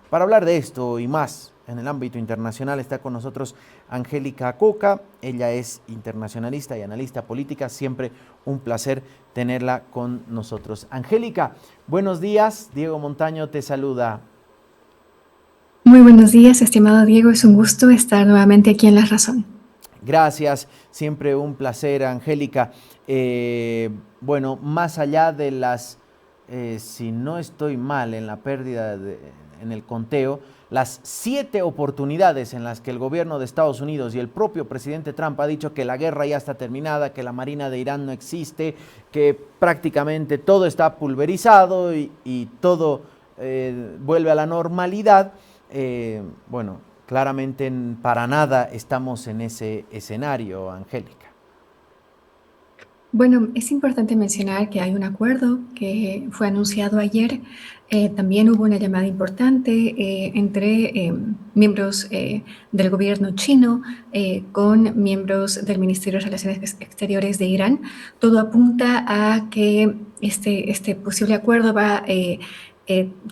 Para hablar de esto y más en el ámbito internacional está con nosotros Angélica Coca. Ella es internacionalista y analista política. Siempre un placer tenerla con nosotros. Angélica, buenos días. Diego Montaño te saluda. Muy buenos días, estimado Diego. Es un gusto estar nuevamente aquí en La Razón. Gracias, siempre un placer, Angélica. Bueno, más allá de si no estoy mal en la en el conteo, las 7 oportunidades en las que el gobierno de Estados Unidos y el propio presidente Trump ha dicho que la guerra ya está terminada, que la Marina de Irán no existe, que prácticamente todo está pulverizado y todo vuelve a la normalidad. Bueno, claramente para nada estamos en ese escenario, Angélica. Bueno, es importante mencionar que hay un acuerdo que fue anunciado ayer. También hubo una llamada importante entre miembros del gobierno chino con miembros del Ministerio de Relaciones Exteriores de Irán. Todo apunta a que este posible acuerdo va a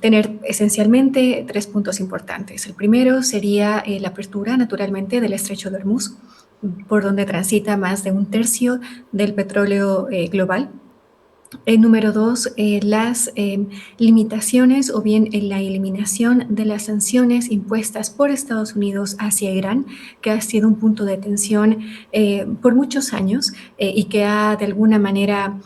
tener esencialmente 3 puntos importantes. El primero sería la apertura, naturalmente, del Estrecho de Hormuz, por donde transita más de 1/3 del petróleo global. Número 2, las limitaciones o bien la eliminación de las sanciones impuestas por Estados Unidos hacia Irán, que ha sido un punto de tensión por muchos años y que ha de alguna manera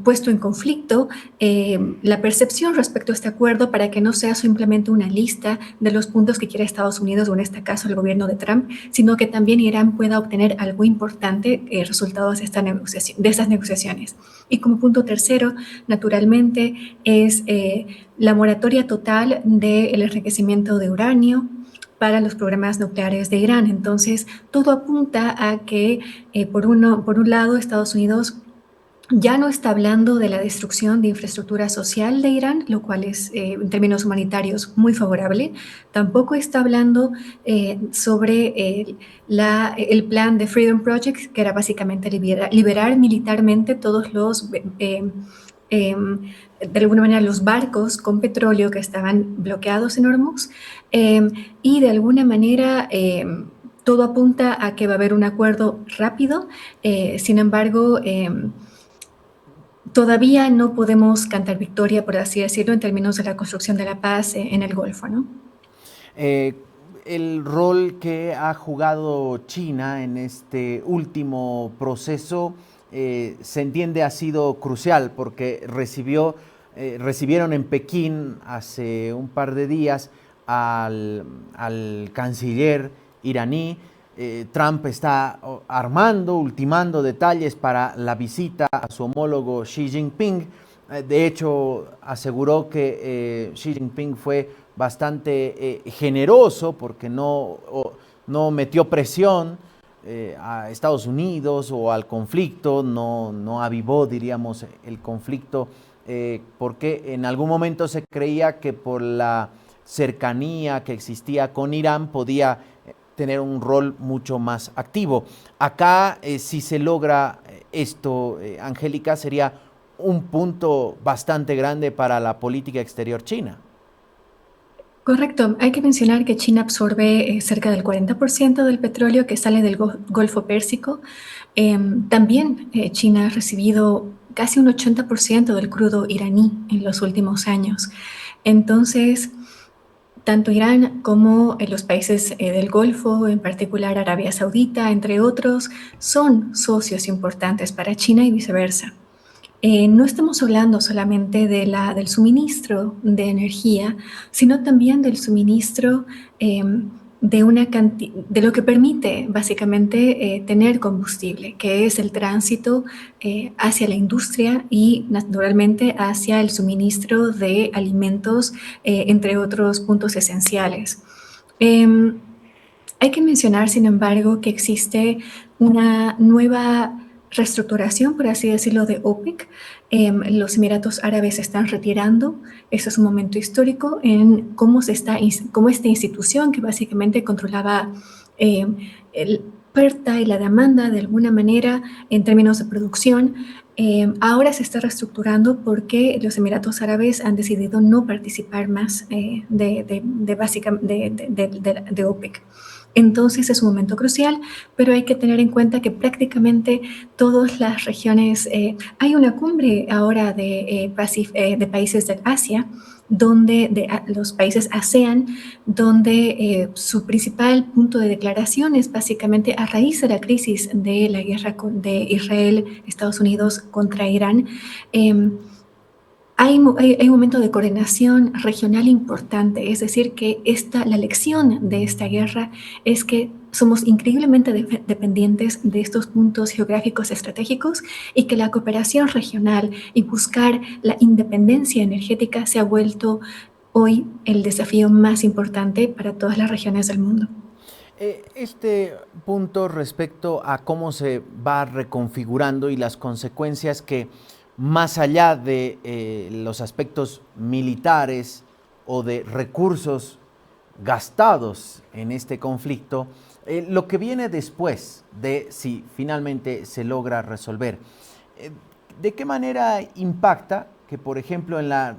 puesto en conflicto la percepción respecto a este acuerdo para que no sea simplemente una lista de los puntos que quiere Estados Unidos o en este caso el gobierno de Trump, sino que también Irán pueda obtener algo importante resultados de estas negociaciones. Y como punto tercero, naturalmente, es la moratoria total del enriquecimiento de uranio para los programas nucleares de Irán. Entonces, todo apunta a que, por un lado, Estados Unidos ya no está hablando de la destrucción de infraestructura social de Irán, lo cual es, en términos humanitarios, muy favorable. Tampoco está hablando sobre el plan de Freedom Project, que era básicamente liberar militarmente todos los, de alguna manera, los barcos con petróleo que estaban bloqueados en Hormuz. Eh, y de alguna manera, todo apunta a que va a haber un acuerdo rápido. Sin embargo, todavía no podemos cantar victoria, por así decirlo, en términos de la construcción de la paz en el Golfo, ¿no? Eh, el rol que ha jugado China en este último proceso se entiende ha sido crucial porque recibieron en Pekín hace un par de días al canciller iraní. Trump está ultimando detalles para la visita a su homólogo Xi Jinping. De hecho, aseguró que Xi Jinping fue bastante generoso porque no metió presión a Estados Unidos o al conflicto, no avivó, diríamos, el conflicto, porque en algún momento se creía que por la cercanía que existía con Irán podía tener un rol mucho más activo. Acá, si se logra esto, Angélica, sería un punto bastante grande para la política exterior china. Correcto. Hay que mencionar que China absorbe cerca del 40% del petróleo que sale del Golfo Pérsico. También China ha recibido casi un 80% del crudo iraní en los últimos años. Entonces, tanto Irán como los países del Golfo, en particular Arabia Saudita, entre otros, son socios importantes para China y viceversa. No estamos hablando solamente del suministro de energía, sino también del suministro de lo que permite básicamente tener combustible, que es el tránsito hacia la industria y naturalmente hacia el suministro de alimentos, entre otros puntos esenciales. Em, Hay que mencionar, sin embargo, que existe una nueva reestructuración, por así decirlo, de OPEC. Los Emiratos Árabes se están retirando. Eso es un momento histórico en cómo esta institución que básicamente controlaba eh, oferta y la demanda de alguna manera en términos de producción ahora se está reestructurando porque los Emiratos Árabes han decidido no participar más de OPEC. Entonces es un momento crucial, pero hay que tener en cuenta que prácticamente todas las regiones, hay una cumbre ahora de países de Asia, donde los países ASEAN, donde su principal punto de declaración es básicamente a raíz de la crisis de la guerra de Israel, Estados Unidos contra Irán. Hay un momento de coordinación regional importante, es decir, que la lección de esta guerra es que somos increíblemente dependientes de estos puntos geográficos estratégicos y que la cooperación regional y buscar la independencia energética se ha vuelto hoy el desafío más importante para todas las regiones del mundo. Este punto respecto a cómo se va reconfigurando y las consecuencias que más allá de los aspectos militares o de recursos gastados en este conflicto, lo que viene después de si finalmente se logra resolver, ¿de qué manera impacta que, por ejemplo, en la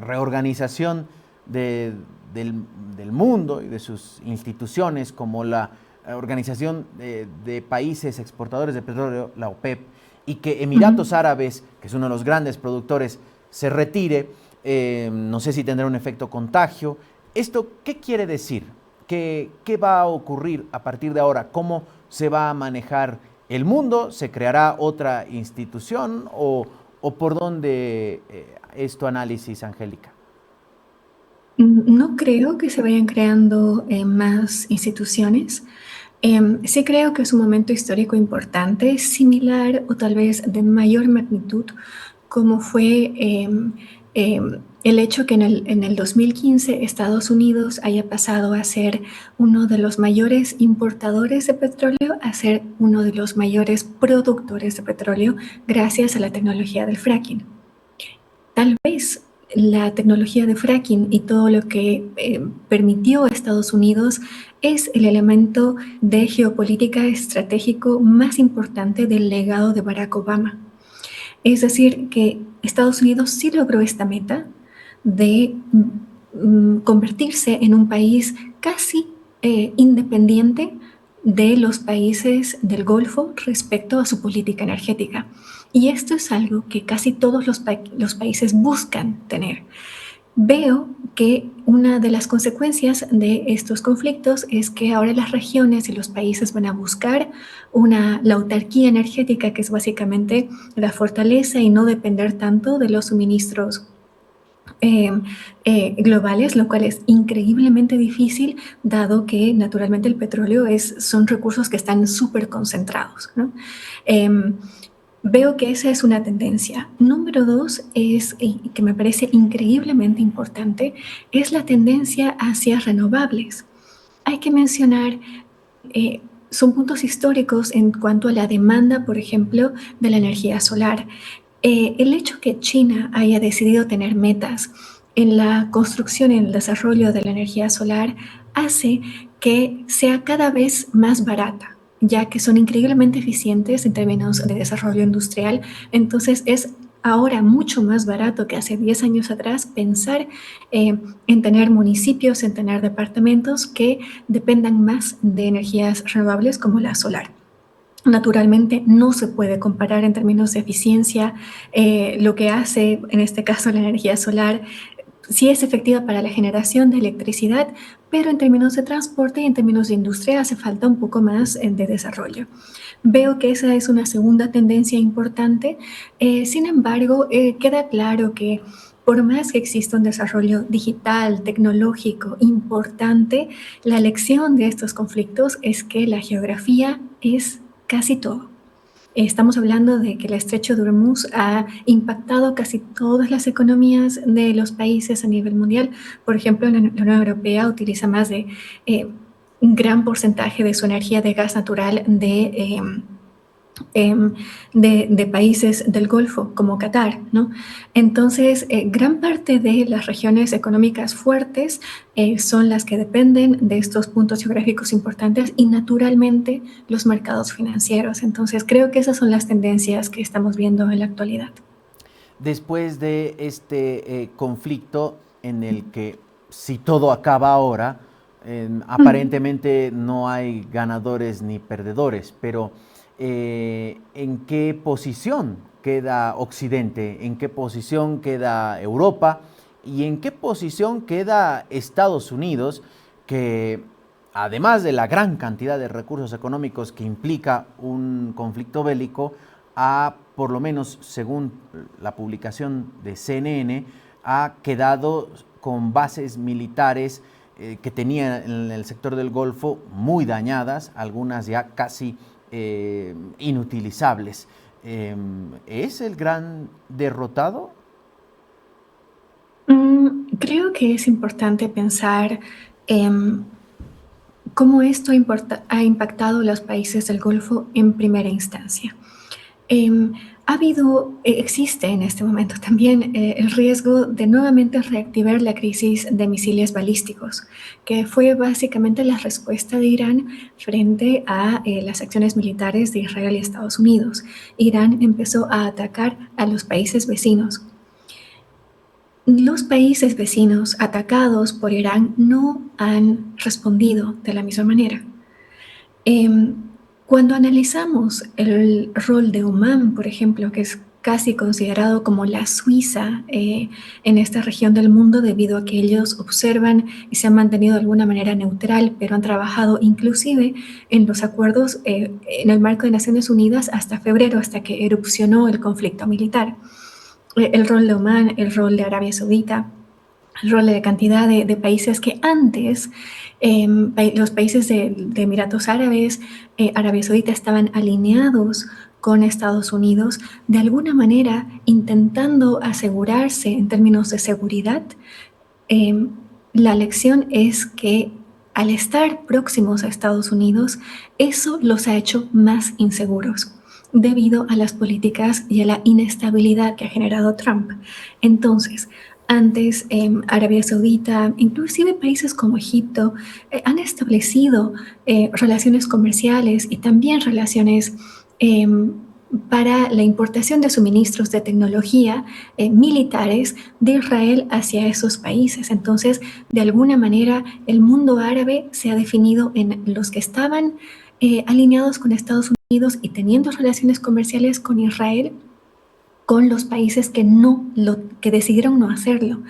reorganización del mundo y de sus instituciones, como la Organización de Países Exportadores de Petróleo, la OPEP, y que Emiratos Árabes, que es uno de los grandes productores, se retire? No sé si tendrá un efecto contagio. ¿Esto qué quiere decir? ¿Qué va a ocurrir a partir de ahora? ¿Cómo se va a manejar el mundo? ¿Se creará otra institución? ¿O por dónde es tu análisis, Angélica? No creo que se vayan creando más instituciones. Sí creo que es un momento histórico importante, similar o tal vez de mayor magnitud, como fue el hecho que en el 2015 Estados Unidos haya pasado a ser uno de los mayores importadores de petróleo a ser uno de los mayores productores de petróleo gracias a la tecnología del fracking. Tal vez la tecnología de fracking y todo lo que permitió a Estados Unidos es el elemento de geopolítica estratégico más importante del legado de Barack Obama. Es decir, que Estados Unidos sí logró esta meta de convertirse en un país casi independiente de los países del Golfo respecto a su política energética. Y esto es algo que casi todos los países buscan tener. Veo que una de las consecuencias de estos conflictos es que ahora las regiones y los países van a buscar la autarquía energética, que es básicamente la fortaleza y no depender tanto de los suministros globales, lo cual es increíblemente difícil, dado que naturalmente el petróleo son recursos que están súper concentrados, ¿no? Veo que esa es una tendencia. Número dos es, y que me parece increíblemente importante, es la tendencia hacia renovables. Hay que mencionar, son puntos históricos en cuanto a la demanda, por ejemplo, de la energía solar. El hecho que China haya decidido tener metas en la construcción y en el desarrollo de la energía solar hace que sea cada vez más barata, ya que son increíblemente eficientes en términos de desarrollo industrial. Entonces es ahora mucho más barato que hace 10 años atrás pensar en tener municipios, en tener departamentos que dependan más de energías renovables como la solar. Naturalmente no se puede comparar en términos de eficiencia lo que hace en este caso la energía solar. Sí es efectiva para la generación de electricidad, pero en términos de transporte y en términos de industria hace falta un poco más de desarrollo. Veo que esa es una segunda tendencia importante. Sin embargo, queda claro que por más que exista un desarrollo digital, tecnológico importante, la lección de estos conflictos es que la geografía es casi todo. Estamos hablando de que el estrecho de Hormuz ha impactado casi todas las economías de los países a nivel mundial. Por ejemplo, la Unión Europea utiliza más de un gran porcentaje de su energía de gas natural de países del Golfo, como Qatar, ¿no? Entonces, gran parte de las regiones económicas fuertes son las que dependen de estos puntos geográficos importantes y naturalmente los mercados financieros. Entonces, creo que esas son las tendencias que estamos viendo en la actualidad. Después de este conflicto en el que si todo acaba ahora, aparentemente no hay ganadores ni perdedores, pero ¿en qué posición queda Occidente? ¿En qué posición queda Europa? ¿Y en qué posición queda Estados Unidos, que además de la gran cantidad de recursos económicos que implica un conflicto bélico, ha, por lo menos según la publicación de CNN, ha quedado con bases militares que tenía en el sector del Golfo muy dañadas, algunas ya casi inutilizables? ¿Es el gran derrotado? Creo que es importante pensar cómo esto ha impactado a los países del Golfo en primera instancia. Existe en este momento también el riesgo de nuevamente reactivar la crisis de misiles balísticos, que fue básicamente la respuesta de Irán frente a las acciones militares de Israel y Estados Unidos. Irán empezó a atacar a los países vecinos. Los países vecinos atacados por Irán no han respondido de la misma manera. Cuando analizamos el rol de Omán, por ejemplo, que es casi considerado como la Suiza en esta región del mundo, debido a que ellos observan y se han mantenido de alguna manera neutral, pero han trabajado inclusive en los acuerdos en el marco de Naciones Unidas hasta febrero, hasta que erupcionó el conflicto militar. El rol de Omán, el rol de Arabia Saudita, el rol de cantidad de países que antes los países de Emiratos Árabes, Arabia Saudita estaban alineados con Estados Unidos, de alguna manera intentando asegurarse en términos de seguridad. La lección es que al estar próximos a Estados Unidos, eso los ha hecho más inseguros debido a las políticas y a la inestabilidad que ha generado Trump. Entonces, antes Arabia Saudita, inclusive países como Egipto, han establecido relaciones comerciales y también relaciones para la importación de suministros de tecnología militares de Israel hacia esos países. Entonces, de alguna manera, el mundo árabe se ha definido en los que estaban alineados con Estados Unidos y teniendo relaciones comerciales con Israel, con los países que decidieron no hacerlo,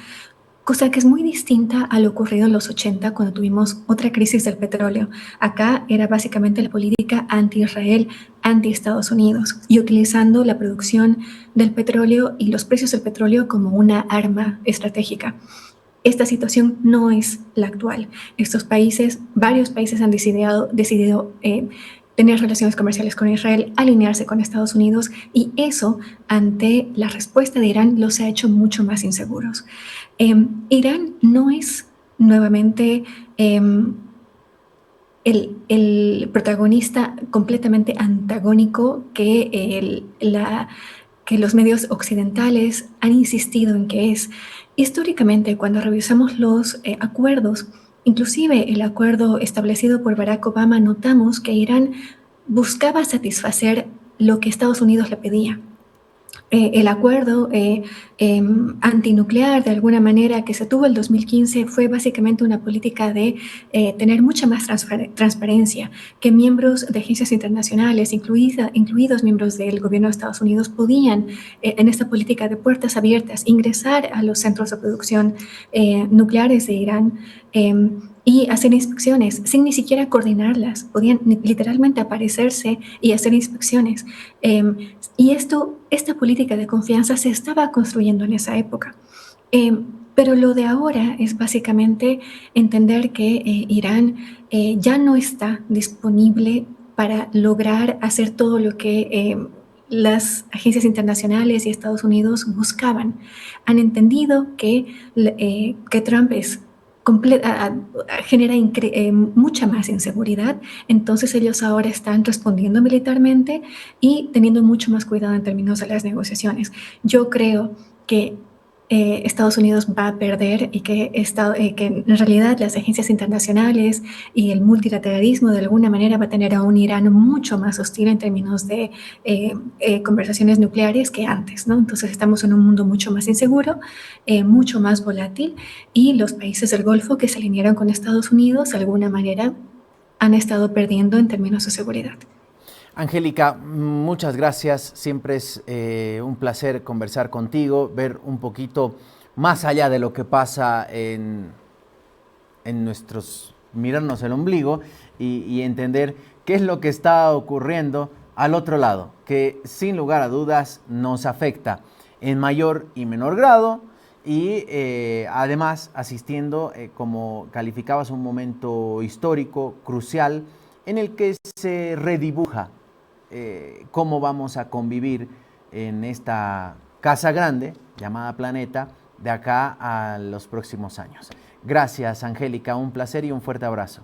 cosa que es muy distinta a lo ocurrido en los 80 cuando tuvimos otra crisis del petróleo. Acá era básicamente la política anti-Israel, anti-Estados Unidos y utilizando la producción del petróleo y los precios del petróleo como una arma estratégica. Esta situación no es la actual. Varios países han decidido tener relaciones comerciales con Israel, alinearse con Estados Unidos y eso, ante la respuesta de Irán, los ha hecho mucho más inseguros. Irán no es nuevamente el protagonista completamente antagónico que los medios occidentales han insistido en que es. Históricamente, cuando revisamos los acuerdos, inclusive el acuerdo establecido por Barack Obama, notamos que Irán buscaba satisfacer lo que Estados Unidos le pedía. El acuerdo antinuclear, de alguna manera, que se tuvo en 2015 fue básicamente una política de tener mucha más transparencia, que miembros de agencias internacionales, incluidos miembros del gobierno de Estados Unidos, podían, en esta política de puertas abiertas, ingresar a los centros de producción nucleares de Irán y hacer inspecciones sin ni siquiera coordinarlas. Podían literalmente aparecerse y hacer inspecciones. Y esta política de confianza se estaba construyendo en esa época. Pero lo de ahora es básicamente entender que Irán ya no está disponible para lograr hacer todo lo que las agencias internacionales y Estados Unidos buscaban. Han entendido que Trump es genera mucha más inseguridad. Entonces ellos ahora están respondiendo militarmente y teniendo mucho más cuidado en términos de las negociaciones. Yo creo que Estados Unidos va a perder y que en realidad las agencias internacionales y el multilateralismo de alguna manera va a tener a un Irán mucho más hostil en términos de conversaciones nucleares que antes, ¿no? Entonces estamos en un mundo mucho más inseguro, mucho más volátil, y los países del Golfo que se alinearon con Estados Unidos de alguna manera han estado perdiendo en términos de seguridad. Angélica, muchas gracias. Siempre es un placer conversar contigo, ver un poquito más allá de lo que pasa en nuestros, mirarnos el ombligo y entender qué es lo que está ocurriendo al otro lado, que sin lugar a dudas nos afecta en mayor y menor grado y además asistiendo, como calificabas, un momento histórico, crucial, en el que se redibuja cómo vamos a convivir en esta casa grande llamada planeta de acá a los próximos años. Gracias, Angélica, un placer y un fuerte abrazo.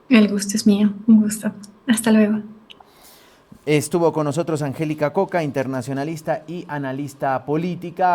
El gusto es mío, un gusto. Hasta luego. Estuvo con nosotros Angélica Coca, internacionalista y analista política.